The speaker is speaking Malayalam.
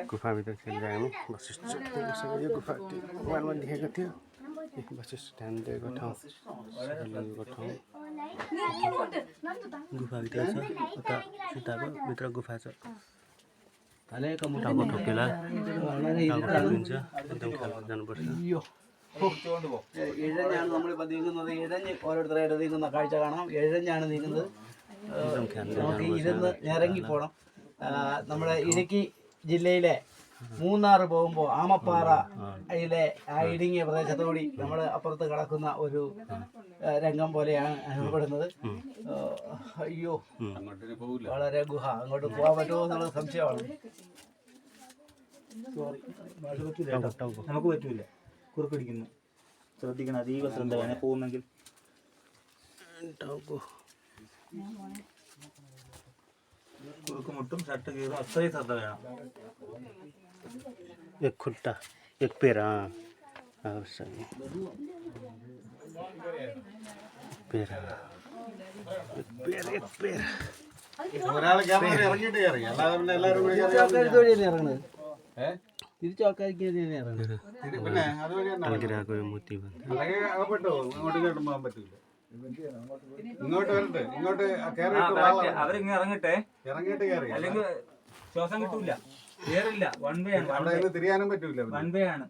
गुफाभित्र खेल्दै हामी वशिष्ठ यो गुफा वालमा देखेको थियो वशिष्ठ ध्यान दिएको ठाउँ गुफाभित्र छ उता सीताको भित्र गुफा छ टाउको ठोकेला ठोकिन्छ एकदम ख्याल जानुपर्छ എഴഞ്ഞാണ് നമ്മളിപ്പോൾ നീങ്ങുന്നത് ഓരോരുത്തരായിട്ട് നീങ്ങുന്ന കാഴ്ച കാണാം എഴഞ്ഞാണ് നീങ്ങുന്നത് നമുക്ക് ഇരുന്ന് ഇറങ്ങി പോകണം നമ്മുടെ ഇടുക്കി ജില്ലയിലെ മൂന്നാർ പോകുമ്പോൾ ആമപ്പാറ അതിലെ ആ ഇടുങ്ങിയ പ്രദേശത്തോടി നമ്മൾ അപ്പുറത്ത് കിടക്കുന്ന ഒരു രംഗം പോലെയാണ് അനുഭവപ്പെടുന്നത് അയ്യോ വളരെ ഗുഹ അങ്ങോട്ട് പോകാൻ പറ്റുമോ എന്നുള്ള സംശയമാണ് നമുക്ക് പറ്റൂല കുറുക്കടിക്കുന്നു ശ്രദ്ധിക്കണം അതീവ ശ്രദ്ധ വേണം പോകുന്നെങ്കിൽ കുറുക്ക് മുട്ടും ഷർട്ട് കീറും അത്രയും ശ്രദ്ധ വേണം एक खुट्टा एक पैर सही पैर एक पैर തിരിച്ചു ആൾക്കാർക്ക് ഇങ്ങോട്ട് വരട്ടെ ഇങ്ങോട്ട് അവരിങ്ങനെ ഇറങ്ങട്ടെ അല്ലെങ്കിൽ ശ്വാസം കിട്ടൂല കേറില്ല വൺ വേ ആണ് അവിടെ തിരിയാനും പറ്റൂല വൺ വേ ആണ്